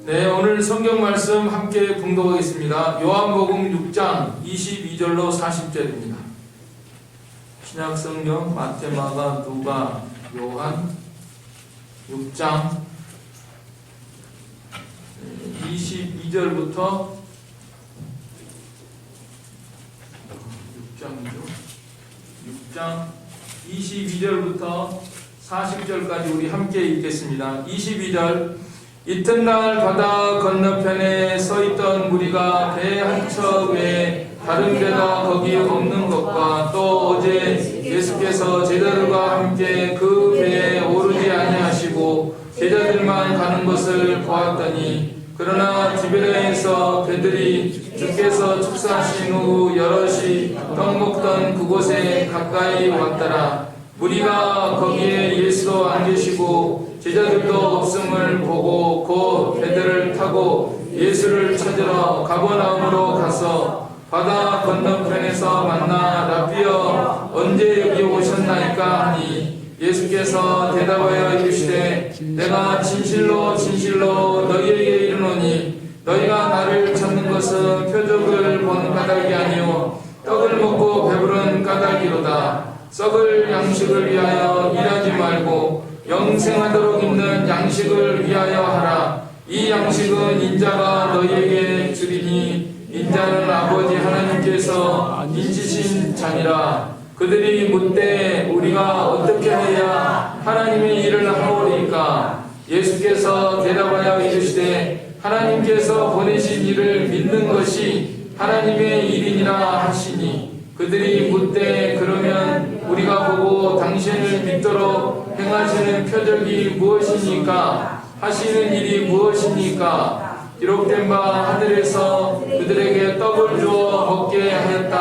네, 오늘 성경 말씀 함께 봉독하겠습니다. 요한복음 6장 22절로 40절입니다. 신약 성경 마태, 마가, 누가, 요한 6장 22절부터 6장 22절부터 40절까지 우리 함께 읽겠습니다. 22절. 이튿날 바다 건너편에 서있던 무리가 배 한 척 외에 다른 배가 거기 없는 것과 또 어제 예수께서 제자들과 함께 그 배에 오르지 아니하시고 제자들만 가는 것을 보았더니, 그러나 디베레에서 배들이 주께서 축사하신 후 여럿이 떡 먹던 그곳에 가까이 왔더라. 무리가 거기에 예수도 안 계시고 제자들도 없음을 보고 곧 배들을 타고 예수를 찾으러 가버나움으로 가서 바다 건너편에서 만나 라비여 언제 여기 오셨나이까 하니, 예수께서 대답하여 이르시되 내가 진실로 진실로 너희에게 이르노니 너희가 나를 찾는 것은 표적을 보는 까닭이 아니요 떡을 먹고 배부른 까닭이로다. 썩을 양식을 위하여 일하지 말고 영생하도록 있는 양식을 위하여 하라. 이 양식은 인자가 너희에게 주리니 인자는 아버지 하나님께서 인치신 자니라. 그들이 묻되 우리가 어떻게 해야 하나님의 일을 하오리까? 예수께서 대답하여 이르시되 하나님께서 보내신 일을 믿는 것이 하나님의 일이니라 하시니, 그들이 묻되 그러면 우리가 보고 당신을 믿도록 행하시는 표적이 무엇이니까? 하시는 일이 무엇이니까? 기록된 바 하늘에서 그들에게 떡을 주어 먹게 하였다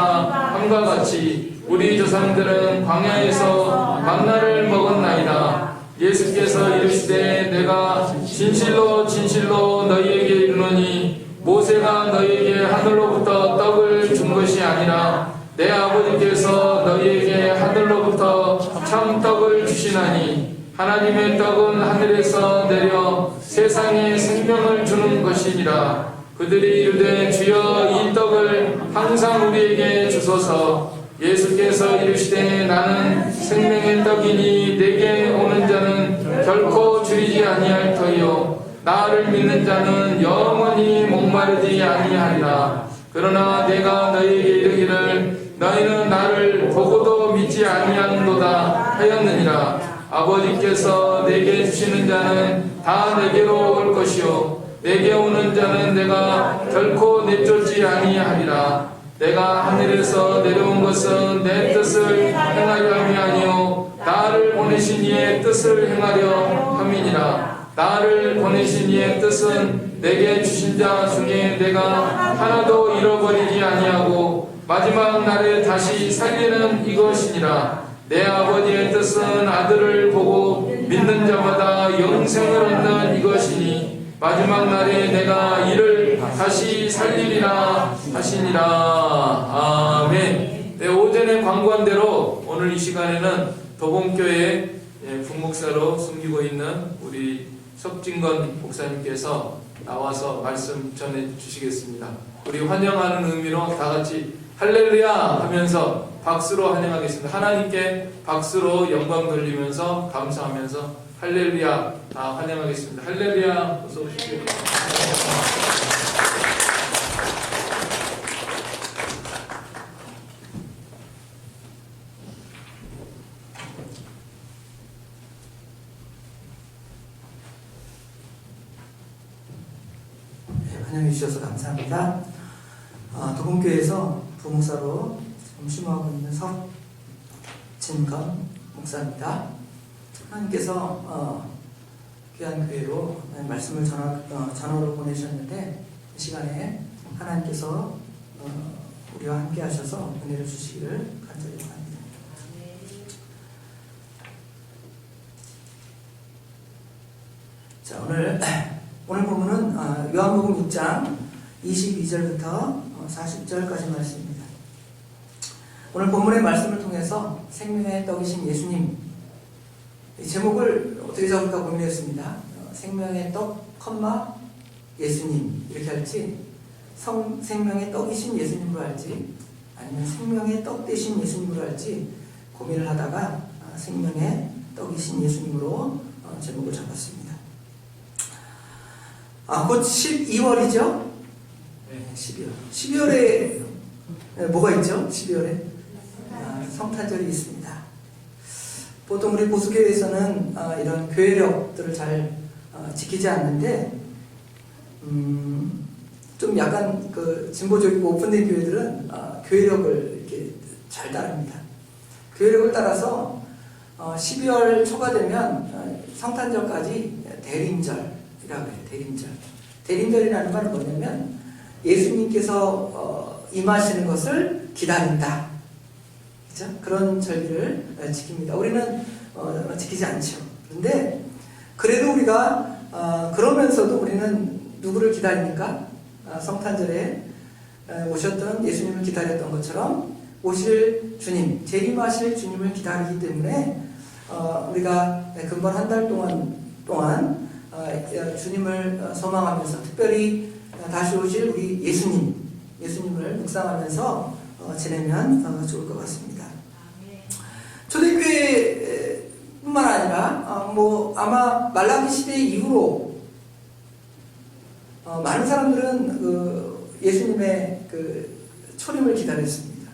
함과 같이 우리 조상들은 광야에서 만나를 먹었나이다. 예수께서 이르시되 내가 진실로 진실로 너희에게 이르노니 모세가 너희에게 하늘로부터 떡을 준 것이 아니라 내 아버지께서 너희에게 하늘로부터 참 떡을 주시나니, 하나님의 떡은 하늘에서 내려 세상에 생명을 주는 것이니라. 그들이 이르되 주여 이 떡을 항상 우리에게 주소서. 예수께서 이르시되 나는 생명의 떡이니 내게 오는 자는 결코 줄이지 아니할 터이요 나를 믿는 자는 영원히 목마르지 아니하리라. 그러나 내가 너희에게 이르기를 너희는 나를 보고도 믿지 아니하는도다 하였느니라. 아버지께서 내게 주시는 자는 다 내게로 올 것이요 내게 오는 자는 내가 결코 내쫓지 아니하리라. 내가 하늘에서 내려온 것은 내 뜻을 행하려 함이 아니요 나를 보내신 이의 뜻을 행하려 함이니라. 나를 보내신 이의 뜻은 내게 주신 자 중에 내가 하나도 잃어버리지 아니하고 마지막 날에 다시 살리는 이것이니라. 내 아버지의 뜻은 아들을 보고 믿는 자마다 영생을 얻는 이것이니 마지막 날에 내가 이를 다시 살리리라 하시니라. 아멘. 네, 오전에 광고한 대로 오늘 이 시간에는 도봉교회副목사로 섬기고 있는 우리 석진건 목사님께서 나와서 말씀 전해 주시겠습니다. 우리 환영하는 의미로 다 같이 할렐루야 하면서 박수로 환영하겠습니다. 하나님께 박수로 영광 돌리면서 감사하면서 할렐루야 다 환영하겠습니다. 할렐루야 어서 오십시오. 환영해 주셔서 감사합니다. 도봉교회에서 부목사로 겸임하고 있는 석진건 목사입니다. 하나님께서 귀한 교회로 말씀을 전화로 보내셨는데 이 시간에 하나님께서 우리와 함께 하셔서 은혜를 주시기를 간절히 바랍니다. 자, 오늘 본문은 요한복음 6장 22절부터 40절까지 말씀입니다. 오늘 본문의 말씀을 통해서 생명의 떡이신 예수님, 이 제목을 어떻게 적을까 고민했습니다. 생명의 떡, 예수님 이렇게 할지, 생명의 떡이신 예수님으로 할지, 아니면 생명의 떡 대신 예수님으로 할지 고민을 하다가 생명의 떡이신 예수님으로 제목을 잡았습니다. 곧 12월이죠? 네. 12월. 12월에 뭐가 있죠? 12월에 성탄절이 있습니다. 보통 우리 보수교회에서는 이런 교회력들을 잘 지키지 않는데, 좀 약간 그 진보적이고 오픈된 교회들은 교회력을 이렇게 잘 따릅니다. 교회력을 따라서 12월 초가 되면 성탄절까지 대림절이라고 해요. 대림절. 대림절이라는 말은 뭐냐면 예수님께서 임하시는 것을 기다린다. 그렇죠? 그런 절기를 지킵니다. 우리는 지키지 않죠. 그런데 그래도 우리가 그러면서도 우리는 누구를 기다리니까 성탄절에 오셨던 예수님을 기다렸던 것처럼 오실 주님, 재림하실 주님을 기다리기 때문에 우리가 근본 한 달 동안 주님을 소망하면서, 특별히 다시 오실 우리 예수님을 묵상하면서 지내면 좋을 것 같습니다. 초대교회뿐만 아니라 아마 말라기 시대 이후로 많은 사람들은 예수님의 초림을 기다렸습니다.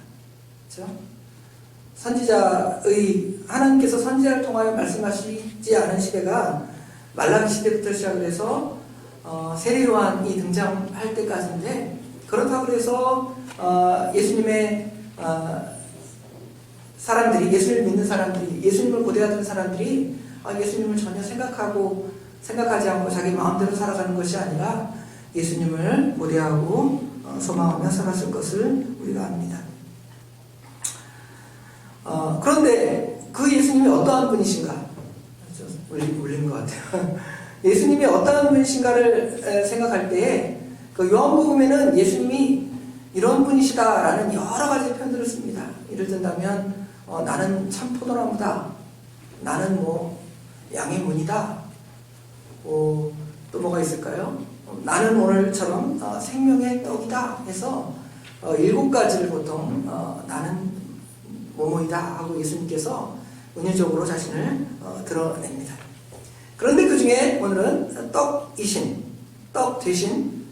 그렇죠? 하나님께서 선지자를 통하여 말씀하시지 않은 시대가 말라기 시대부터 시작을 해서 세례 요한이 등장할 때까지인데, 그렇다고 해서 예수님의 사람들이, 예수님을 믿는 사람들이, 예수님을 고대하던 사람들이 예수님을 전혀 생각하지 않고 자기 마음대로 살아가는 것이 아니라 예수님을 고대하고 소망하며 살았을 것을 우리가 압니다. 그런데 그 예수님이 어떠한 분이신가? 울린 것 같아요. 예수님이 어떠한 분이신가를 생각할 때에 요한복음에는 예수님이 이런 분이시다라는 여러 가지 표현들을 씁니다. 예를 든다면 나는 참 포도나무다. 나는 양의 문이다. 또 뭐가 있을까요? 나는 오늘처럼 생명의 떡이다 해서 7가지를 보통 나는 뭐뭐이다 하고 예수님께서 은유적으로 자신을 드러냅니다. 그런데 그 중에 오늘은 떡 대신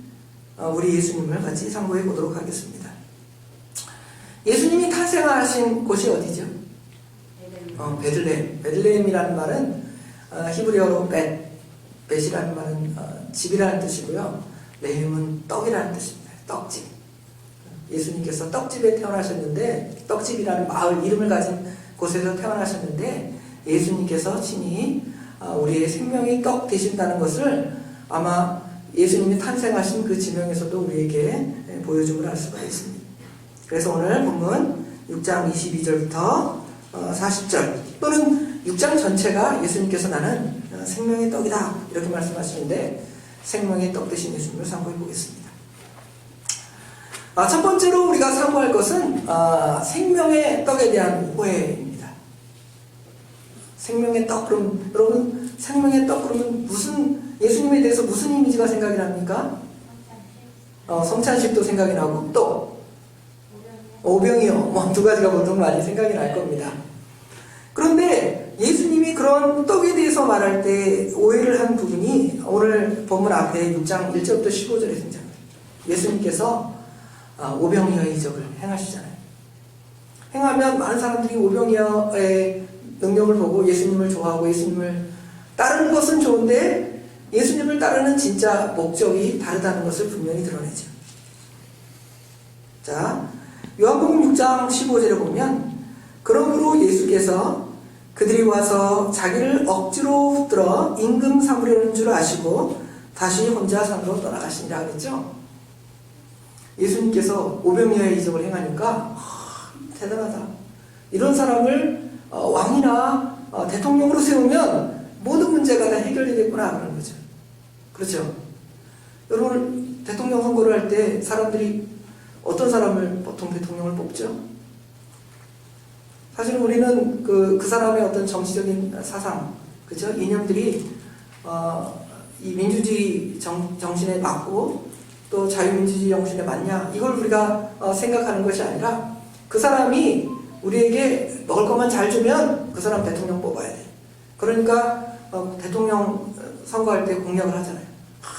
우리 예수님을 같이 상고해 보도록 하겠습니다. 예수님이 탄생하신 곳이 어디죠? 베들레헴. 베들레헴이라는 말은 히브리어로 벳이라는 말은 집이라는 뜻이고요. 레헴은 떡이라는 뜻입니다. 떡집. 예수님께서 떡집에 태어나셨는데, 떡집이라는 마을 이름을 가진 곳에서 태어나셨는데, 예수님께서 친히 우리의 생명의 떡 되신다는 것을 아마 예수님이 탄생하신 그 지명에서도 우리에게 보여줌을 알 수가 있습니다. 그래서 오늘 본문 6장 22절부터 40절, 또는 6장 전체가 예수님께서 나는 생명의 떡이다 이렇게 말씀하시는데, 생명의 떡 되신 예수님을 상고해 보겠습니다. 첫 번째로 우리가 상고할 것은 생명의 떡에 대한 오해입니다. 생명의 떡, 그럼 여러분 생명의 떡 그러면 예수님에 대해서 무슨 이미지가 생각이 납니까? 성찬식도 생각이 나고, 또 오병이어, 2가지가 보통 많이 생각이 날 겁니다. 그런데 예수님이 그런 떡에 대해서 말할 때 오해를 한 부분이 오늘 본문 앞에 6장 1절부터 15절에 등장합니다. 예수님께서 오병이어의 이적을 행하시잖아요. 행하면 많은 사람들이 오병이어의 능력을 보고 예수님을 좋아하고 예수님을 따르는 것은 좋은데 예수님을 따르는 진짜 목적이 다르다는 것을 분명히 드러내죠. 자, 요한복음 6장 15절에 보면, 그러므로 예수께서 그들이 와서 자기를 억지로 붙들어 임금 삼으려는 줄 아시고 다시 혼자 산으로 떠나가시니라 하겠죠. 예수님께서 오병이어의 이적을 행하니까 대단하다. 이런 사람을 왕이나 대통령으로 세우면 모든 문제가 다 해결되겠구나 그런 거죠. 그렇죠? 여러분, 대통령 선거를 할 때 사람들이 어떤 사람을 보통 대통령을 뽑죠? 사실 우리는 그 사람의 어떤 정치적인 사상, 그죠? 이념들이 이 민주주의 정신에 맞고 또 자유민주주의 정신에 맞냐 이걸 우리가 생각하는 것이 아니라 그 사람이 우리에게 먹을 것만 잘 주면 그 사람 대통령 뽑아야 돼. 그러니까 대통령 선거할 때 공약을 하잖아요.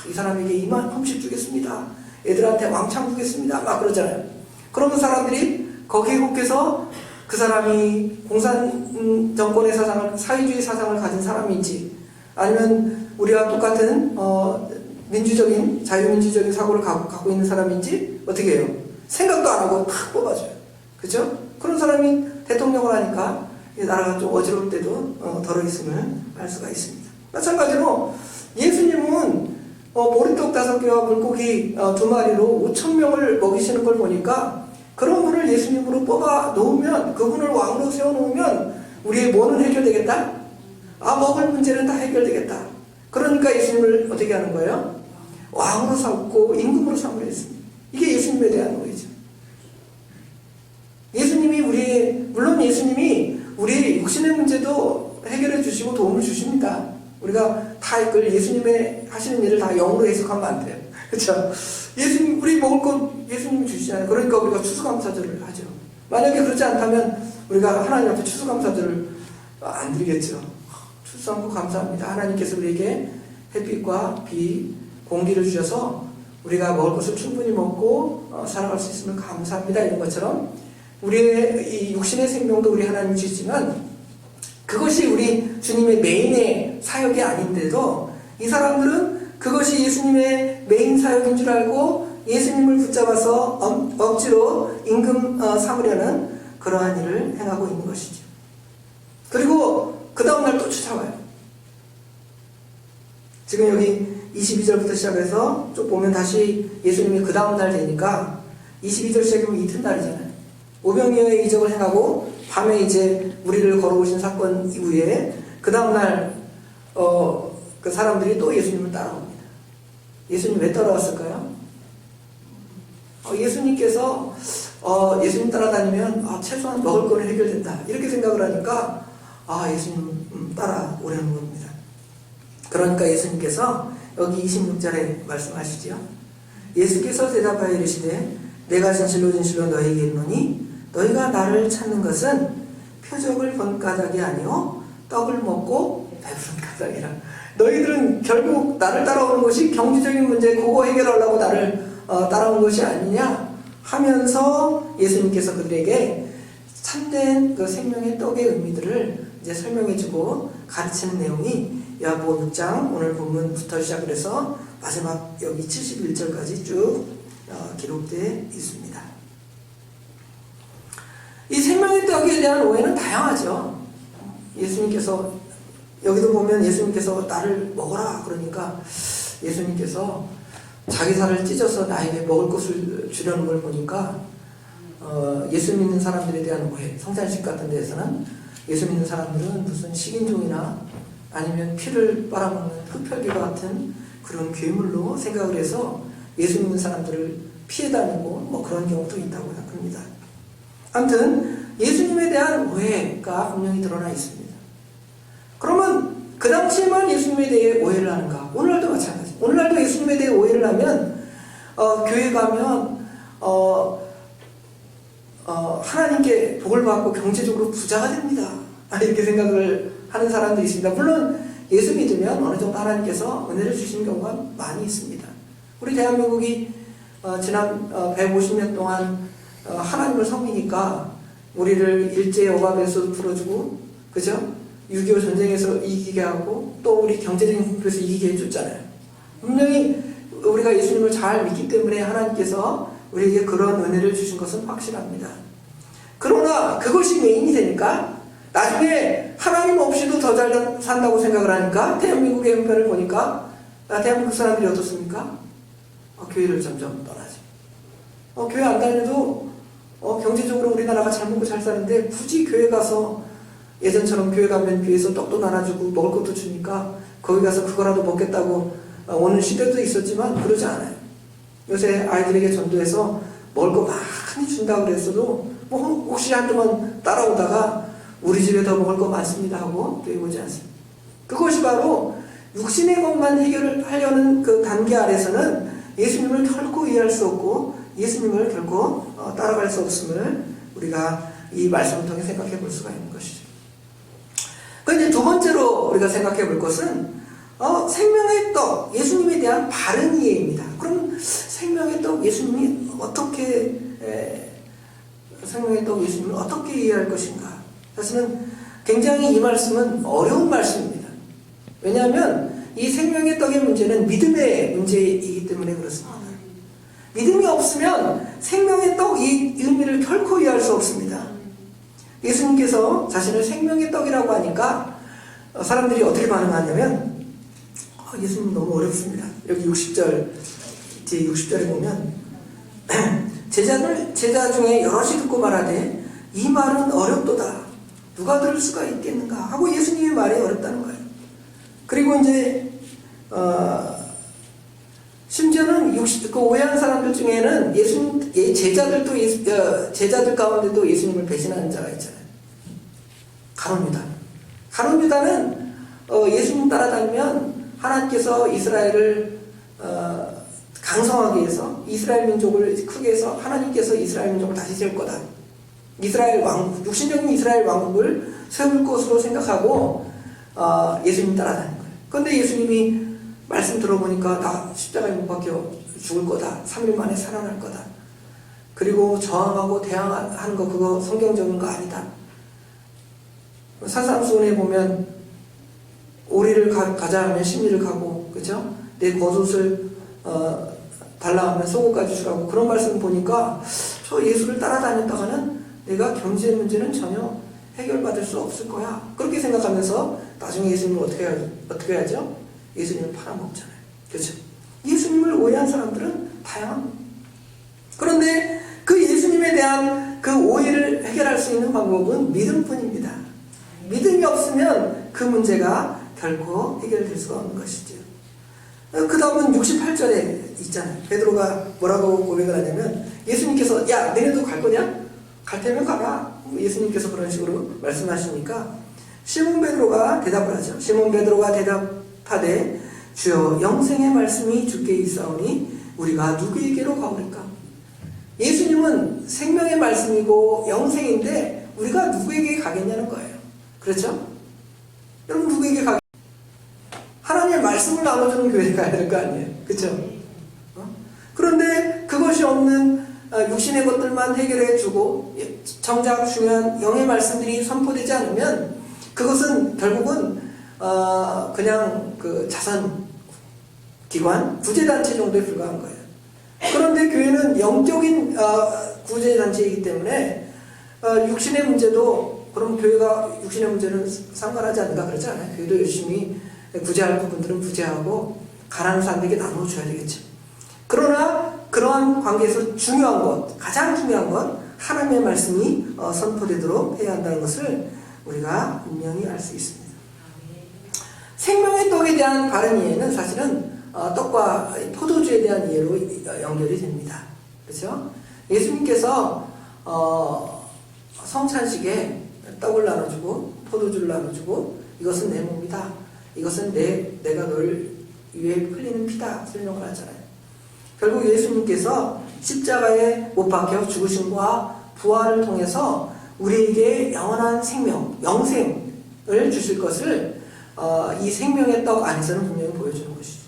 이 사람에게 2만 홈씩 주겠습니다. 애들한테 왕창 주겠습니다. 막 그러잖아요. 그러면 사람들이 거기에 혹해서 그 사람이 공산 정권의 사상을, 사회주의 사상을 가진 사람인지 아니면 우리와 똑같은 민주적인 자유민주적인 사고를 갖고 있는 사람인지 어떻게 해요? 생각도 안 하고 탁 뽑아줘요. 그죠? 그런 사람이 대통령을 하니까 나라가 좀 어지러울 때도 덜어 있음을 알 수가 있습니다. 마찬가지로 예수님은 보리떡 5개와 물고기 2마리로 5,000명을 먹이시는 걸 보니까 그런 분을 예수님으로 뽑아 놓으면 그분을 왕으로 세워 놓으면 우리의 뭐는 해결되겠다? 먹을 문제는 다 해결되겠다. 그러니까 예수님을 어떻게 하는 거예요? 왕으로 삼고 임금으로 삼으려 했습니다. 이게 예수님에 대한 오해죠. 물론 예수님이 우리의 육신의 문제도 해결해 주시고 도움을 주십니다. 우리가 다 이걸 예수님의 하시는 일을 다 영으로 해석하면 안 돼요. 그렇죠? 예수님, 우리 먹을 것 예수님이 주시잖아요. 그러니까 우리가 추수감사절을 하죠. 만약에 그렇지 않다면 우리가 하나님 앞에 추수감사절을 안 드리겠죠. 추수한 거 감사합니다. 하나님께서 우리에게 햇빛과 비, 공기를 주셔서 우리가 먹을 것을 충분히 먹고 살아갈 수 있음을 감사합니다. 이런 것처럼 우리의 이 육신의 생명도 우리 하나님이 주시지만 그것이 우리 주님의 메인의 사역이 아닌데도 이 사람들은 그것이 예수님의 메인 사역인 줄 알고 예수님을 붙잡아서 억지로 임금 삼으려는 그러한 일을 행하고 있는 것이죠. 그리고 그 다음날 또 쫓아와요. 지금 여기 22절부터 시작해서 쭉 보면 다시 예수님이 그 다음날 되니까 22절 시작하면 이튿날이잖아요. 오병이어의 이적을 행하고 밤에 이제 우리를 걸어오신 사건 이후에 그 다음날 그 사람들이 또 예수님을 따라옵니다. 예수님 왜 따라왔을까요? 예수님께서 예수님 따라다니면 최소한 먹을 거는 해결된다 이렇게 생각을 하니까 예수님 따라오려는 겁니다. 그러니까 예수님께서 여기 26절에 말씀하시죠. 예수께서 대답하여 이르시되 내가 진실로 진실로 너희에게 이르노니 너희가 나를 찾는 것은 표적을 본 까닭이 아니요 떡을 먹고 배부른 까닭이라. 너희들은 결국 나를 따라오는 것이 경제적인 문제 그거 해결하려고 나를 따라온 것이 아니냐 하면서 예수님께서 그들에게 참된 그 생명의 떡의 의미들을 이제 설명해주고 가르치는 내용이 야고보 6장 오늘 본문부터 시작을 해서 마지막 여기 71절까지 쭉 기록되어 있습니다. 이 생명의 떡에 대한 오해는 다양하죠. 예수님께서 여기도 보면 예수님께서 나를 먹어라 그러니까 예수님께서 자기 살을 찢어서 나에게 먹을 것을 주려는 걸 보니까 예수 믿는 사람들에 대한 오해, 성찬식 같은 데에서는 예수 믿는 사람들은 무슨 식인종이나 아니면 피를 빨아먹는 흡혈귀 같은 그런 괴물로 생각을 해서 예수 믿는 사람들을 피해 다니고 뭐 그런 경우도 있다고 합니다. 아무튼 예수님에 대한 오해가 분명히 드러나 있습니다. 그러면 그 당시에만 예수님에 대해 오해를 하는가? 오늘날도 마찬가지. 오늘날도 예수님에 대해 오해를 하면 교회 가면 하나님께 복을 받고 경제적으로 부자가 됩니다. 이렇게 생각을 하는 사람도 있습니다. 물론 예수 믿으면 어느 정도 하나님께서 은혜를 주시는 경우가 많이 있습니다. 우리 대한민국이 지난 150년 동안 하나님을 섬기니까 우리를 일제 억압에서 풀어주고, 그죠? 6.25 전쟁에서 이기게 하고 또 우리 경제적인 공포에서 이기게 해줬잖아요. 분명히 우리가 예수님을 잘 믿기 때문에 하나님께서 우리에게 그런 은혜를 주신 것은 확실합니다. 그러나 그것이 메인이 되니까 나중에 하나님 없이도 더 잘 산다고 생각을 하니까 대한민국의 형편을 보니까 대한민국 사람들이 어떻습니까? 교회를 점점 떠나죠. 교회 안 다녀도 경제적으로 우리나라가 잘 먹고 잘 사는데 굳이 교회 가서 예전처럼 교회 가면 교회에서 떡도 나눠주고 먹을 것도 주니까 거기 가서 그거라도 먹겠다고 오는 시대도 있었지만 그러지 않아요. 요새 아이들에게 전도해서 먹을 거 많이 준다고 그랬어도 뭐 혹시 한동안 따라오다가 우리 집에 더 먹을 거 많습니다 하고 교회 오지 않습니다. 그것이 바로 육신의 것만 해결을 하려는 그 단계 아래서는 예수님을 결코 이해할 수 없고 예수님을 결코 따라갈 수 없음을 우리가 이 말씀을 통해 생각해 볼 수가 있는 것이죠. 그 이제 두 번째로 우리가 생각해 볼 것은 생명의 떡, 예수님에 대한 바른 이해입니다. 그럼 생명의 떡, 예수님이 어떻게 생명의 떡, 예수님을 어떻게 이해할 것인가? 사실은 굉장히 이 말씀은 어려운 말씀입니다. 왜냐하면 이 생명의 떡의 문제는 믿음의 문제이기 때문에 그렇습니다. 믿음이 없으면 생명의 떡 이 의미를 결코 이해할 수 없습니다. 예수님께서 자신을 생명의 떡이라고 하니까 사람들이 어떻게 반응하냐면 예수님 너무 어렵습니다. 여기 60절 뒤에 60절에 보면 제자 중에 여럿이 듣고 말하되 이 말은 어렵도다. 누가 들을 수가 있겠는가 하고 예수님의 말이 어렵다는 거예요. 그리고 이제 심지어는 그 오해한 사람들 중에는 제자들 가운데도 예수님을 배신하는 자가 있잖아요. 가룟 유다는 예수님 따라다니면 하나님께서 이스라엘을 강성하게 해서 이스라엘 민족을 크게 해서 하나님께서 이스라엘 민족을 다시 세울 거다. 이스라엘 왕국, 육신적인 이스라엘 왕국을 세울 것으로 생각하고 예수님 따라다닌 거예요. 그런데 예수님이 말씀 들어보니까 나 십자가에 못 박혀 죽을 거다. 3일 만에 살아날 거다. 그리고 저항하고 대항하는 거 그거 성경적인 거 아니다. 산상수훈에 보면 오리를 가자 하면 심리를 가고, 그죠? 내 겉옷을 달라 하면 속옷까지 주라고. 그런 말씀 보니까 저 예수를 따라다녔다가는 내가 경제 문제는 전혀 해결받을 수 없을 거야. 그렇게 생각하면서 나중에 예수님을 어떻게 하죠? 예수님을 팔아먹잖아요. 그렇죠? 예수님을 오해한 사람들은 다양합니다. 그런데 그 예수님에 대한 그 오해를 해결할 수 있는 방법은 믿음뿐입니다. 믿음이 없으면 그 문제가 결코 해결될 수가 없는 것이죠. 그 다음은 68절에 있잖아요. 베드로가 뭐라고 고백을 하냐면 예수님께서 야 너네도 갈 거냐? 갈 테면 가라. 예수님께서 그런 식으로 말씀하시니까 시몬 베드로가 대답을 하죠. 시몬 베드로가 대답하되 주여 영생의 말씀이 주께 있사오니 우리가 누구에게로 가오리까? 예수님은 생명의 말씀이고 영생인데 우리가 누구에게 가겠냐는 거예요. 그렇죠? 여러분 누구에게 가겠? 하나님의 말씀을 나눠주는 교회에 가야 될 거 아니에요. 그렇죠? 그런데 그것이 없는 육신의 것들만 해결해주고 정작 중요한 영의 말씀들이 선포되지 않으면 그것은 결국은 그냥 그 자선기관, 구제단체 정도에 불과한 거예요. 그런데 교회는 영적인 구제단체이기 때문에 육신의 문제도 그럼 교회가 육신의 문제는 상관하지 않는가 그러지 않아요. 교회도 열심히 구제할 부분들은 구제하고 가난한 사람들에게 나눠줘야 되겠죠. 그러나 그러한 관계에서 중요한 것, 가장 중요한 건 하나님의 말씀이 선포되도록 해야 한다는 것을 우리가 분명히 알 수 있습니다. 생명의 떡에 대한 바른 이해는 사실은 떡과 포도주에 대한 이해로 연결이 됩니다. 그렇죠? 예수님께서 성찬식에 떡을 나눠주고 포도주를 나눠주고 이것은 내 몸이다. 이것은 내가 너를 위해 흘리는 피다. 설명을 하잖아요. 결국 예수님께서 십자가에 못 박혀 죽으심과 부활을 통해서 우리에게 영원한 생명, 영생을 주실 것을 이 생명의 떡 안에서는 분명히 보여주는 것이죠.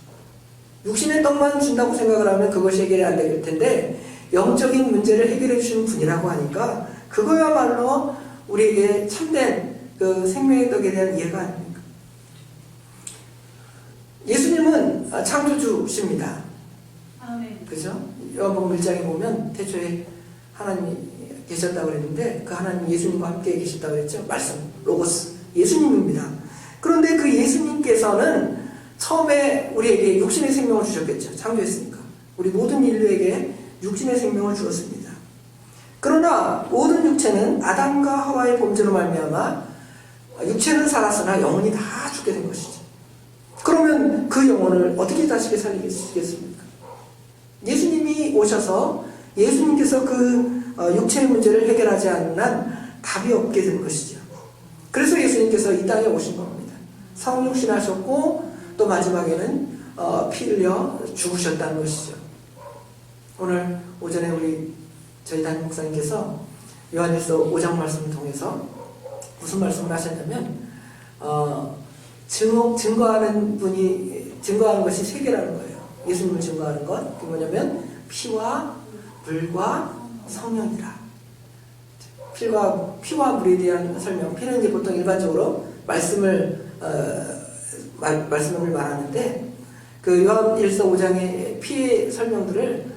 육신의 떡만 준다고 생각을 하면 그것이 해결이 안 될 텐데 영적인 문제를 해결해 주시는 분이라고 하니까 그거야말로 우리에게 참된 그 생명의 떡에 대한 이해가 아닙니까? 예수님은 창조주십니다. 그죠? 요한복음 1장에 보면 태초에 하나님이 계셨다고 그랬는데 그 하나님 예수님과 함께 계셨다고 그랬죠. 말씀, 로고스, 예수님입니다. 그런데 그 예수님께서는 처음에 우리에게 육신의 생명을 주셨겠죠. 창조했으니까. 우리 모든 인류에게 육신의 생명을 주었습니다. 그러나 모든 육체는 아담과 하와의 범죄로 말미암아 육체는 살았으나 영혼이 다 죽게 된 것이죠. 그러면 그 영혼을 어떻게 다시 살리겠습니까? 예수님이 오셔서 예수님께서 그 육체의 문제를 해결하지 않는 한 답이 없게 된 것이죠. 그래서 예수님께서 이 땅에 오신 겁니다. 성육신하셨고 또 마지막에는 피 흘려 죽으셨다는 것이죠. 오늘 오전에 저희 담임 목사님께서 요한일서 5장 말씀을 통해서 무슨 말씀을 하셨냐면 증거하는 것이 세 개라는 거예요. 예수님을 증거하는 것. 그게 뭐냐면 피와 물과 성령이라. 피와 물에 대한 설명. 피는 이제 보통 일반적으로 말씀을 말하는데 그 요한일서 5장의 피의 설명들을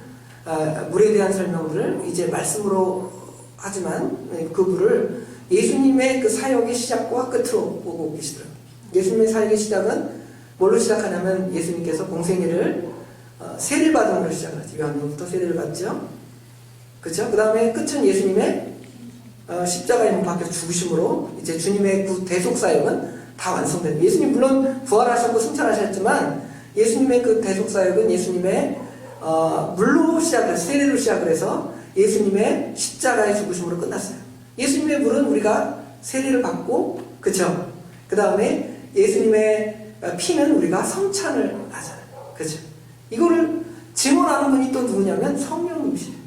물에 대한 설명들을 이제 말씀으로 하지만 그 물을 예수님의 그 사역의 시작과 끝으로 보고 계시더라고요. 예수님의 사역의 시작은 뭘로 시작하냐면 예수님께서 공생애를 세례를 받음으로 시작을 하죠. 요한부터 세례를 받죠. 그렇죠? 그 다음에 끝은 예수님의 십자가에 못 박혀 죽으심으로 이제 주님의 그 대속 사역은 다 완성됩니다. 예수님 물론 부활하셨고 승천하셨지만 예수님의 그 대속 사역은 예수님의 물로 시작을 해서 세례로 시작을 해서 예수님의 십자가의 죽으심으로 끝났어요. 예수님의 물은 우리가 세례를 받고 그렇죠? 그 다음에 예수님의 피는 우리가 성찬을 하잖아요. 그렇죠? 이거를 증언하는 분이 또 누구냐면 성령님이시래요.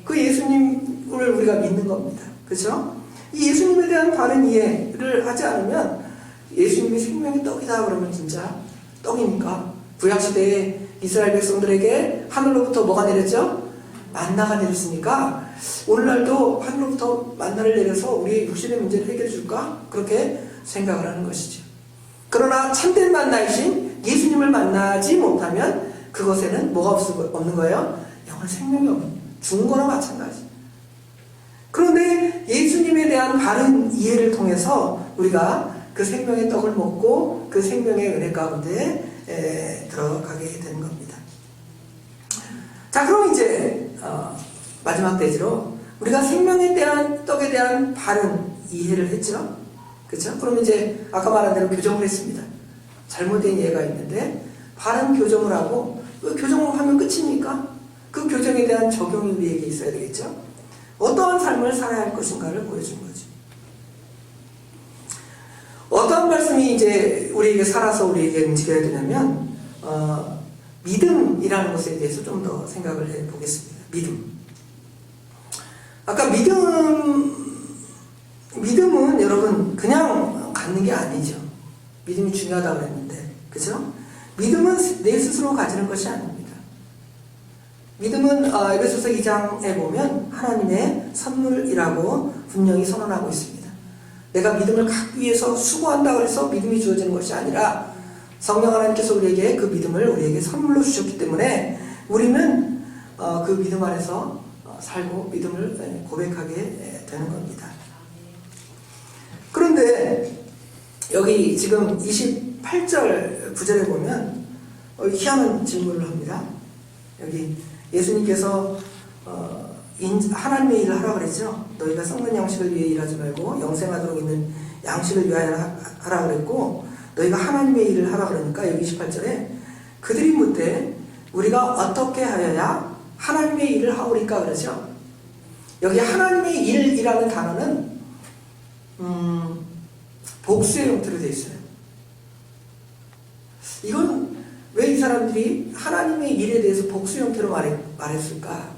그 예수님을 우리가 믿는 겁니다. 그렇죠? 이 예수님에 대한 바른 이해를 하지 않으면 예수님이 생명의 떡이다 그러면 진짜 떡입니까? 구약시대에 이스라엘 백성들에게 하늘로부터 뭐가 내렸죠? 만나가 내렸으니까 오늘날도 하늘로부터 만나를 내려서 우리의 육신의 문제를 해결해 줄까? 그렇게 생각을 하는 것이죠. 그러나 참된 만나이신 예수님을 만나지 못하면 그것에는 뭐가 없는 거예요? 영원 생명이 없는, 죽은 거나 마찬가지. 그런데 예수님에 대한 바른 이해를 통해서 우리가 그 생명의 떡을 먹고 그 생명의 은혜 가운데 들어가게 되는 겁니다. 자, 그럼 이제 마지막 대지로 우리가 생명에 대한 떡에 대한 바른 이해를 했죠. 그렇죠? 그럼 이제 아까 말한 대로 교정을 했습니다. 잘못된 이해가 있는데 바른 교정을 하고 그 교정을 하면 끝입니까? 그 교정에 대한 적용이 우리에게 있어야 되겠죠. 어떠한 삶을 살아야 할 것인가를 보여준 거죠. 어떠한 말씀이 이제 우리에게 살아서 우리에게 움직여야 되냐면 믿음이라는 것에 대해서 좀 더 생각을 해보겠습니다. 믿음. 아까 믿음은 여러분 그냥 갖는 게 아니죠. 믿음이 중요하다고 했는데, 그죠? 믿음은 내 스스로 가지는 것이 아닙니다. 믿음은 에베소서 2장에 보면 하나님의 선물이라고 분명히 선언하고 있습니다. 내가 믿음을 갖기 위해서 수고한다고 해서 믿음이 주어지는 것이 아니라 성령 하나님께서 우리에게 그 믿음을 우리에게 선물로 주셨기 때문에 우리는 그 믿음 안에서 살고 믿음을 고백하게 되는 겁니다. 그런데 여기 지금 28절 9절에 보면 희한한 질문을 합니다. 여기 예수님께서 하나님의 일을 하라고 그랬죠. 너희가 썩는 양식을 위해 일하지 말고 영생하도록 있는 양식을 위하여 하라고 그랬고 너희가 하나님의 일을 하라고 그러니까 여기 28절에 그들이 묻되 우리가 어떻게 하여야 하나님의 일을 하오리까 그러죠. 여기 하나님의 일이라는 단어는 복수의 형태로 되어 있어요. 이건 왜 이 사람들이 하나님의 일에 대해서 복수 형태로 말했을까?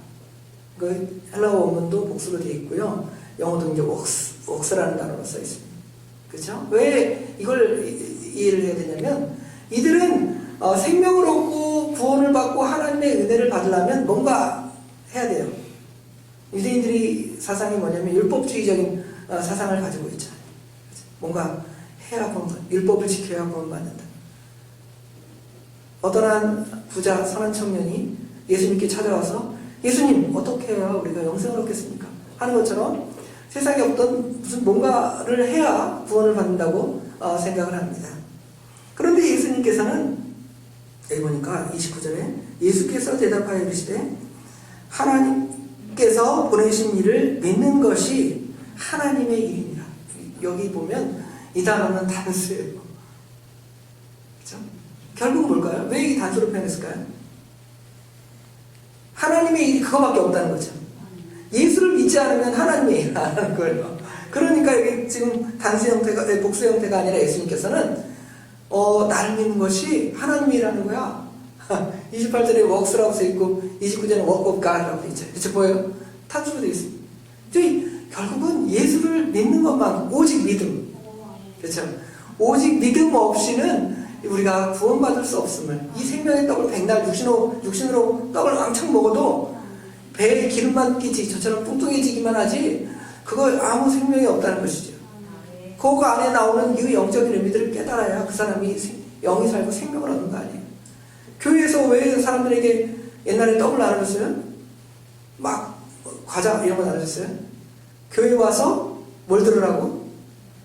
그 헬라어 원문도 복수로 되어 있고요. 영어도 이제 웍스라는 단어로 써 있습니다. 그렇죠? 왜 이걸 이해를 해야 되냐면 이들은 생명을 얻고 구원을 받고 하나님의 은혜를 받으려면 뭔가 해야 돼요. 유대인들이 사상이 뭐냐면 율법주의적인 사상을 가지고 있잖아요. 뭔가 해야 구원, 율법을 지켜야 구원받는다. 어떤 한 부자 선한 청년이 예수님께 찾아와서 예수님 어떻게 해야 우리가 영생을 얻겠습니까? 하는 것처럼 세상에 없던 무슨 뭔가를 해야 구원을 받는다고 생각을 합니다. 그런데 예수님께서는 여기 보니까 29절에 예수께서 대답하여 이르시되 하나님께서 보내신 일을 믿는 것이 하나님의 일이니라. 여기 보면 이 단어는 단수예요. 그렇죠? 결국 뭘까요? 왜 이 단수로 표현했을까요? 하나님의 일이 그거밖에 없다는 거죠. 예수를 믿지 않으면 하나님의 일을 안 하는 거예요. 그러니까 여기 지금 단수 형태가, 복수 형태가 아니라 예수님께서는 나를 믿는 것이 하나님이라는 거야. 28절에 works라고 써있고 29절에 work of God라고 되어 있죠. 그쵸 보여요? 탄수로 되어 있습니다. 결국은 예수를 믿는 것만 오직 믿음. 그렇죠? 오직 믿음 없이는 우리가 구원받을 수 없음을, 이 생명의 떡을 백날 육신으로 떡을 왕창 먹어도 배에 기름만 끼지 저처럼 뚱뚱해지기만 하지 그거 아무 생명이 없다는 것이죠. 그 안에 나오는 이 영적인 의미들을 깨달아야 그 사람이 영이 살고 생명을 얻는 거 아니에요. 교회에서 왜 사람들에게 옛날에 떡을 나눠줬어요? 막 과자 이런 거 나눠줬어요? 교회 와서 뭘 들으라고?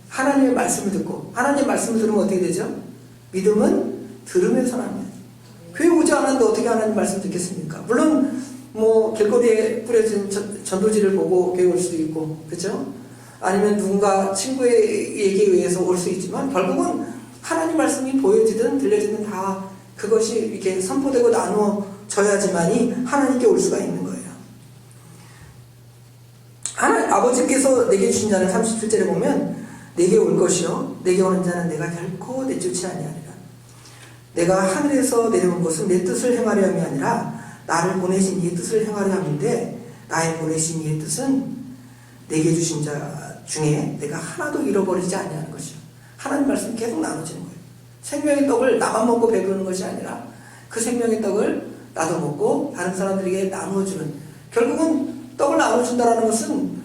하나님의 말씀을 듣고, 하나님의 말씀을 들으면 어떻게 되죠? 믿음은 들으면서 납니다. 교회 오지 않았는데 어떻게 하나님 말씀 듣겠습니까? 물론 뭐 길거리에 뿌려진 전도지를 보고 교회 올 수도 있고, 그렇죠? 아니면 누군가 친구의 얘기에 의해서 올 수 있지만 결국은 하나님 말씀이 보여지든 들려지든 다 그것이 이렇게 선포되고 나누어져야지만이 하나님께 올 수가 있는 거예요. 아버지께서 내게 주신 자는 37절에 보면 내게 올 것이요 내게 오는 자는 내가 결코 내쫓지 아니하리라. 내가 하늘에서 내려온 것은 내 뜻을 행하려 함이 아니라 나를 보내신 이의 뜻을 행하려 함인데 나의 보내신 이의 뜻은 내게 주신 자 중에 내가 하나도 잃어버리지 아니하는 것이요. 하나님 말씀이 계속 나눠지는 거예요. 생명의 떡을 나만 먹고 배부르는 것이 아니라 그 생명의 떡을 나도 먹고 다른 사람들에게 나누어주는, 결국은 떡을 나눠준다는 것은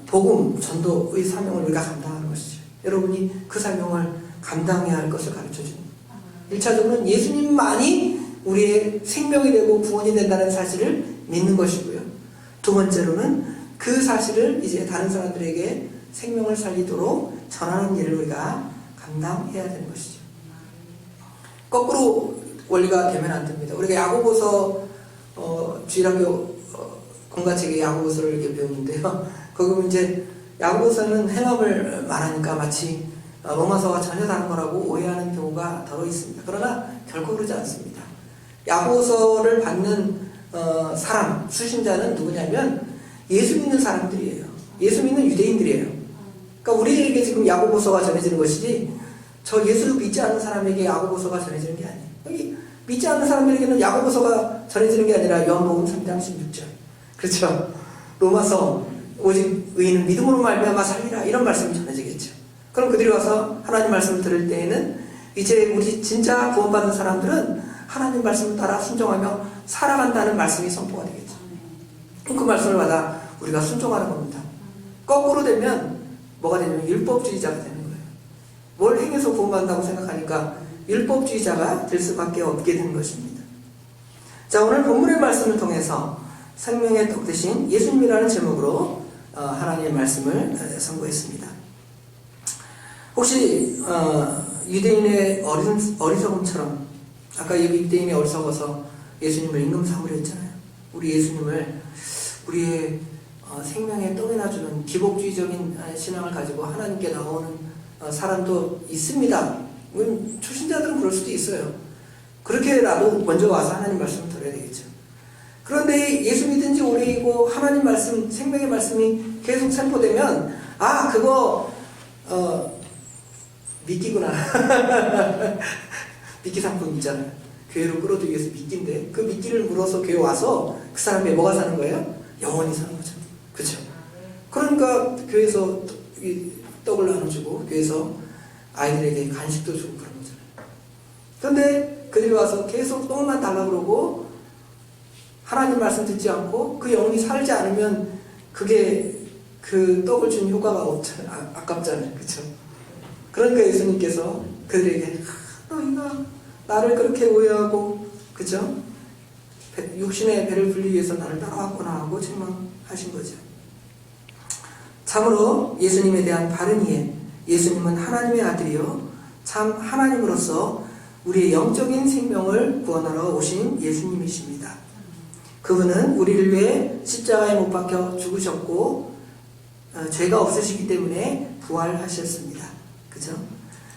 복음, 전도의 사명을 우리가 감당하는 것이죠. 여러분이 그 사명을 감당해야 할 것을 가르쳐주는 거예요. 1차적으로는 예수님만이 우리의 생명이 되고 구원이 된다는 사실을 믿는 것이고요. 두 번째로는 그 사실을 이제 다른 사람들에게 생명을 살리도록 전하는 일을 우리가 감당해야 되는 것이죠. 거꾸로 원리가 되면 안 됩니다. 우리가 야고보서 주일학교 공과책의 야고보서를 이렇게 배우는데요. 거기 보면 이제 야고보서는 행함을 말하니까 마치 로마서와 전혀 다른 거라고 오해하는 경우가 더러 있습니다. 그러나 결코 그러지 않습니다. 야고보서를 받는 사람, 수신자는 누구냐면 예수 믿는 사람들이에요. 예수 믿는 유대인들이에요. 그러니까 우리에게 지금 야고보서가 전해지는 것이지 저 예수를 믿지 않는 사람에게 야고보서가 전해지는 게 아니에요. 여기 믿지 않는 사람들에게는 야고보서가 전해지는 게 아니라 요한복음 3장 16절. 그렇죠? 로마서 오직 의인은 믿음으로 말미암아 살리라 이런 말씀이 전해지겠죠. 그럼 그들이 와서 하나님 말씀을 들을 때에는 이제 우리 진짜 구원받는 사람들은 하나님 말씀을 따라 순종하며 살아간다는 말씀이 선포가 되겠죠. 그 말씀을 받아 우리가 순종하는 겁니다. 거꾸로 되면 뭐가 되냐면 율법주의자가 되는 거예요. 뭘 행해서 구원받는다고 생각하니까 율법주의자가 될 수밖에 없게 되는 것입니다. 자, 오늘 본문의 말씀을 통해서 생명의 떡 대신 예수님이라는 제목으로 하나님의 말씀을 선고했습니다. 혹시 유대인의 어리석음처럼 아까 여기 유대인이 어리석어서 예수님을 임금 삼으려 했잖아요. 우리 예수님을 우리의 생명의 떡이나 주는 기복주의적인 신앙을 가지고 하나님께 나오는 사람도 있습니다. 초신자들은 그럴 수도 있어요. 그렇게라도 먼저 와서 하나님 말씀을 들어야 되겠죠. 그런데 예수 믿은 지 오래이고 하나님 말씀, 생명의 말씀이 계속 선포되면 그거 미끼구나. 미끼 상품 있잖아요. 교회로 끌어들이기 위해서 미끼인데 그 미끼를 물어서 교회 와서 그 사람이 뭐가 사는 거예요? 영원히 사는 거죠. 그렇죠? 그러니까 교회에서 떡을 나눠주고 교회에서 아이들에게 간식도 주고 그런 거잖아요. 그런데 그들이 와서 계속 떡만 달라고 그러고 하나님 말씀 듣지 않고 그 영이 살지 않으면 그게 그 떡을 준 효과가 없잖아요. 아깝잖아요. 그렇죠? 그러니까 예수님께서 그들에게 너희가 나를 그렇게 오해하고 그죠? 육신의 배를 불리기 위해서 나를 따라왔구나 하고 책망하신 거죠. 참으로 예수님에 대한 바른 이해, 예수님은 하나님의 아들이요 참 하나님으로서 우리의 영적인 생명을 구원하러 오신 예수님이십니다. 그분은 우리를 위해 십자가에 못 박혀 죽으셨고 죄가 없으시기 때문에 부활하셨습니다. 그죠?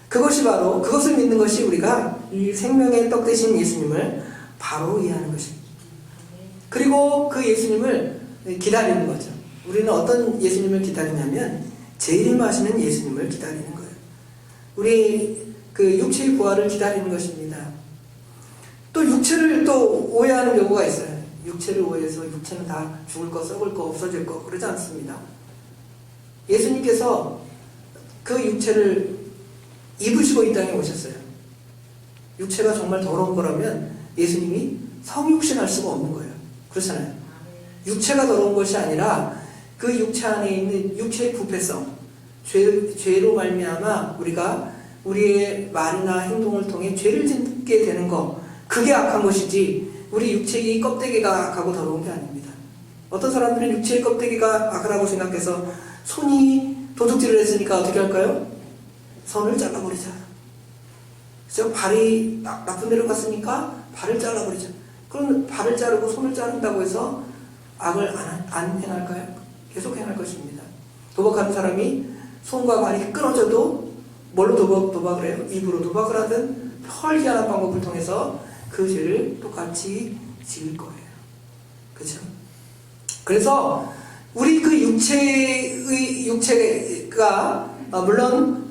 그것이 바로 그것을 믿는 것이 우리가 이 생명의 떡 되신 예수님을 바로 이해하는 것입니다. 그리고 그 예수님을 기다리는 거죠. 우리는 어떤 예수님을 기다리냐면 재림하시는 예수님을 기다리는 거예요. 우리 그 육체의 부활을 기다리는 것입니다. 또 육체를 또 오해하는 경우가 있어요. 육체를 오해해서 육체는 다 죽을 거, 썩을 거, 없어질 거 그러지 않습니다. 예수님께서 그 육체를 입으시고 이 땅에 오셨어요. 육체가 정말 더러운 거라면 예수님이 성육신할 수가 없는 거예요. 그렇잖아요. 육체가 더러운 것이 아니라 그 육체 안에 있는 육체의 부패성, 죄로 말미암아 우리가 우리의 말이나 행동을 통해 죄를 짓게 되는 것, 그게 악한 것이지 우리 육체의 껍데기가 악하고 더러운 게 아닙니다. 어떤 사람들은 육체의 껍데기가 악하다고 생각해서 손이 도둑질을 했으니까 어떻게 할까요? 손을 잘라버리자. 그래서 발이 나쁜 데로 갔으니까 발을 잘라버리자. 그럼 발을 자르고 손을 자른다고 해서 악을 안 행할까요? 계속 행할 것입니다. 도박하는 사람이 손과 발이 끊어져도 뭘로 도박을 해요? 입으로 도박을 하든 헐기한 방법을 통해서 그 죄를 똑같이 지을 거예요. 그렇죠? 그래서 우리 그 육체가 물론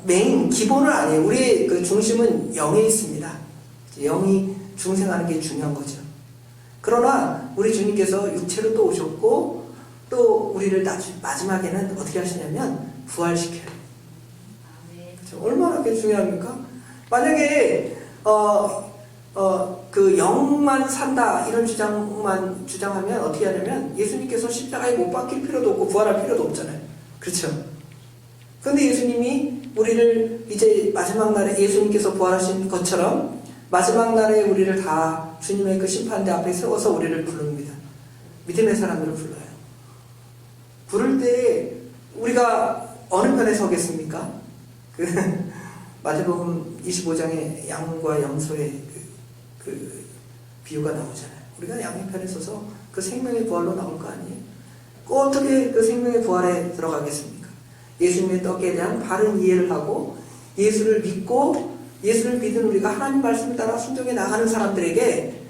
메인 기본은 아니에요. 우리의 그 중심은 영에 있습니다. 영이 중생하는 게 중요한 거죠. 그러나 우리 주님께서 육체로 또 오셨고 또 우리를 마지막에는 어떻게 하시냐면 부활시켜요. 그렇죠? 얼마나 그게 중요합니까? 만약에 그 영만 산다 이런 주장만 주장하면 어떻게 하냐면 예수님께서 십자가에 못 박힐 필요도 없고 부활할 필요도 없잖아요. 그렇죠? 그런데 예수님이 우리를 이제 마지막 날에 예수님께서 부활하신 것처럼 마지막 날에 우리를 다 주님의 그 심판대 앞에 세워서 우리를 부릅니다. 믿음의 사람들을 불러요. 부를 때 우리가 어느 편에 서겠습니까? 그 마태복음 25장에 양과 염소의 그 비유가 나오잖아요. 우리가 양의 편에 서서 그 생명의 부활로 나올 거 아니에요? 어떻게 그 생명의 부활에 들어가겠습니까? 예수님의 떡에 대한 바른 이해를 하고 예수를 믿고 예수를 믿은 우리가 하나님 말씀을 따라 순종해 나가는 사람들에게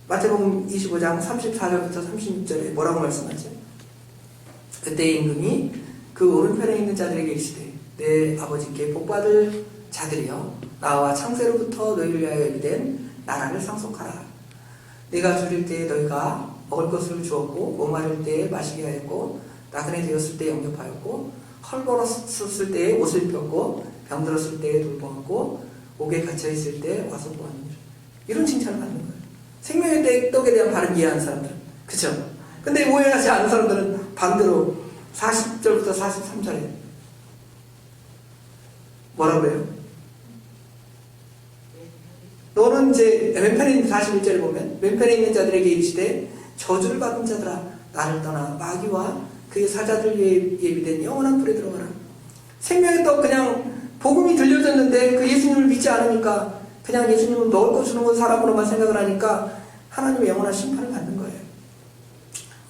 마태복음 25장 34절부터 36절에 뭐라고 말씀하죠? 그때 임금이 그 오른편에 있는 자들에게 이르시되 내 아버지께 복받을 자들이여 나와 창세로부터 너희를 위하여 이르된 나라를 상속하라. 내가 줄일 때에 너희가 먹을 것을 주었고 목마를 때에 마시게 하였고 나그네 되었을 때에 영접하였고 헐벗었을 때에 옷을 입혔고 병들었을 때에 돌보았고 옥에 갇혀있을 때에 와서 보았느니라. 이런 칭찬을 받는 거예요. 생명의 떡에 대한 바른 이해하는 사람들은. 그쵸? 근데 오해하지 않은 사람들은 반대로 40절부터 43절에 뭐라 그래요? 너는 이제 왼편에 있는 41절을 보면 왼편에 있는 자들에게 이르시되 저주를 받은 자들아 나를 떠나 마귀와 그의 사자들 위해 예비된 영원한 불에 들어가라. 생명의 떡 그냥 복음이 들려졌는데 그 예수님을 믿지 않으니까 그냥 예수님은 먹을 거 주는 건 사람으로만 생각을 하니까 하나님의 영원한 심판을 받는 거예요.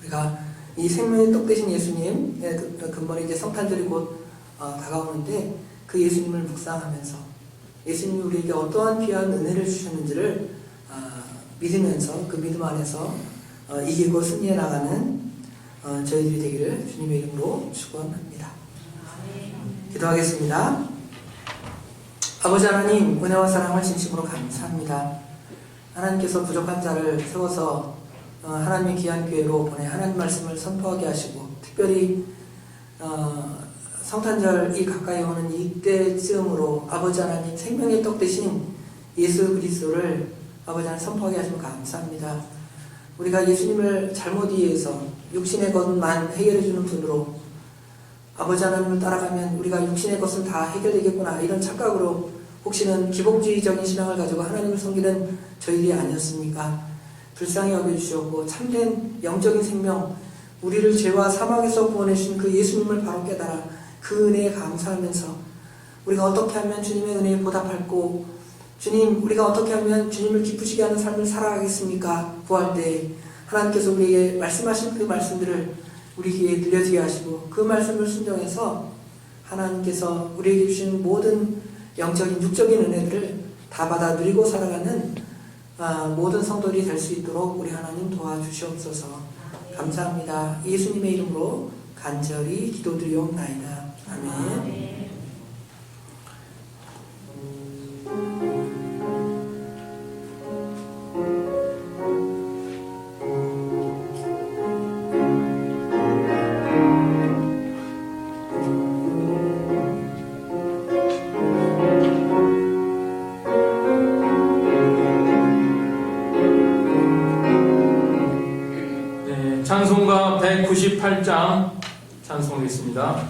우리가 이 생명의 떡 되신 예수님 근본에 이제 성탄절이 곧 다가오는데 그 예수님을 묵상하면서 예수님이 우리에게 어떠한 귀한 은혜를 주셨는지를 믿으면서 그 믿음 안에서 이기고 승리해 나가는 저희들이 되기를 주님의 이름으로 축원합니다. 기도하겠습니다. 아버지 하나님 은혜와 사랑을 진심으로 감사합니다. 하나님께서 부족한 자를 세워서 하나님의 귀한 교회로 보내 하나님 말씀을 선포하게 하시고 특별히 성탄절이 가까이 오는 이때쯤으로 아버지 하나님 생명의 떡 대신 예수 그리스도를 아버지 하나님 선포하게 하시면 감사합니다. 우리가 예수님을 잘못 이해해서 육신의 것만 해결해주는 분으로 아버지 하나님을 따라가면 우리가 육신의 것은 다 해결되겠구나 이런 착각으로 혹시는 기복주의적인 신앙을 가지고 하나님을 섬기는 저희들이 아니었습니까? 불쌍히 여겨주시었고 참된 영적인 생명 우리를 죄와 사망에서 구원해주신 그 예수님을 바로 깨달아 그 은혜에 감사하면서 우리가 어떻게 하면 주님의 은혜에 보답할고 주님 우리가 어떻게 하면 주님을 기쁘시게 하는 삶을 살아가겠습니까? 구할 때 하나님께서 우리에게 말씀하신 그 말씀들을 우리 귀에 들려지게 하시고 그 말씀을 순종해서 하나님께서 우리에게 주신 모든 영적인 육적인 은혜들을 다 받아 누리고 살아가는 모든 성도들이 될 수 있도록 우리 하나님 도와주시옵소서. 감사합니다. 예수님의 이름으로 간절히 기도드리옵나이다. 아멘. 찬송가 198장 찬송하겠습니다.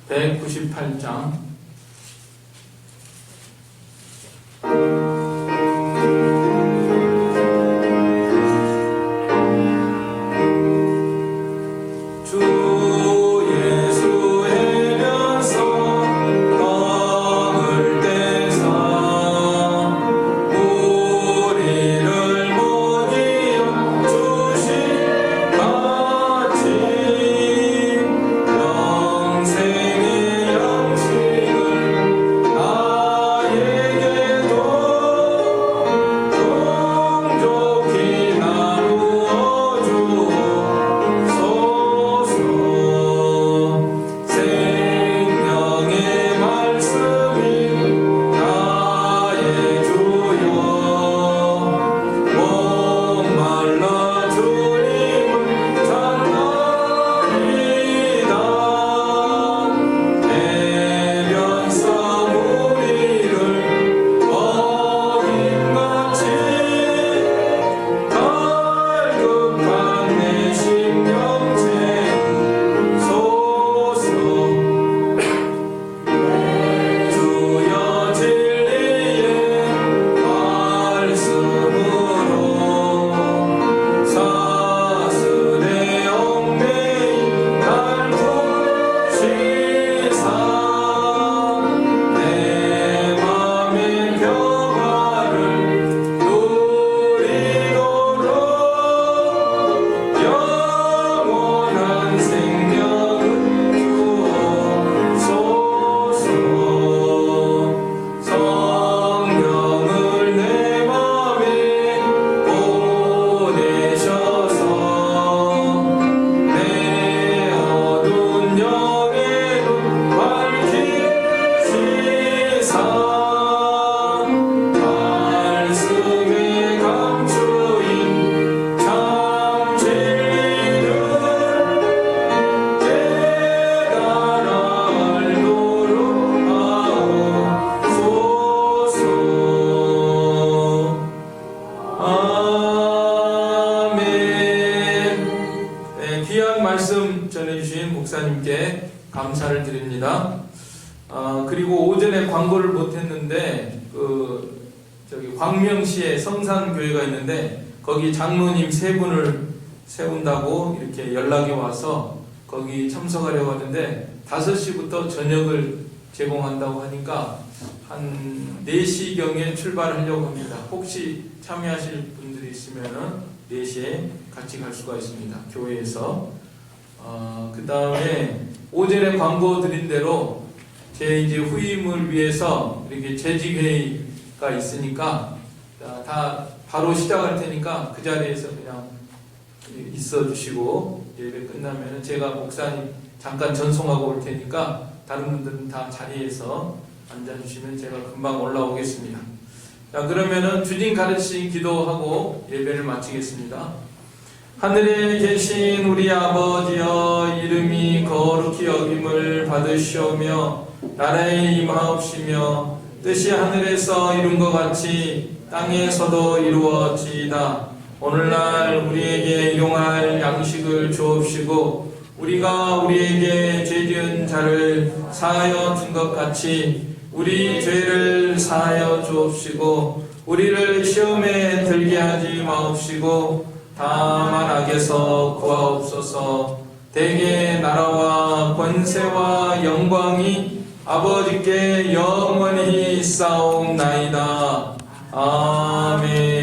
198장. 말씀 전해주신 목사님께 감사를 드립니다. 그리고 오전에 광고를 못했는데 광명시에 성산교회가 있는데 거기 장로님 3분을 세운다고 이렇게 연락이 와서 거기 참석하려고 하는데 5시부터 저녁을 제공한다고 하니까 한 4시경에 출발하려고 합니다. 혹시 참여하실 분들이 있으면 4시에 같이 갈 수가 있습니다. 교회에서. 그 다음에 오전에 광고 드린 대로 제 이제 후임을 위해서 이렇게 재직회의가 있으니까 다 바로 시작할 테니까 그 자리에서 그냥 있어 주시고 예배 끝나면 제가 목사님 잠깐 전송하고 올 테니까 다른 분들은 다 자리에서 앉아주시면 제가 금방 올라오겠습니다. 자, 그러면은 주님 가르친 기도하고 예배를 마치겠습니다. 하늘에 계신 우리 아버지여, 이름이 거룩히 여김을 받으시오며 나라에 임하옵시며 뜻이 하늘에서 이룬 것 같이 땅에서도 이루어지이다. 오늘날 우리에게 일용할 양식을 주옵시고 우리가 우리에게 죄지은 자를 사하여 준 것 같이 우리 죄를 사하여 주옵시고 우리를 시험에 들게 하지 마옵시고 다만 악에서 구하옵소서. 대개 나라와 권세와 영광이 아버지께 영원히 있사옵나이다. 아멘.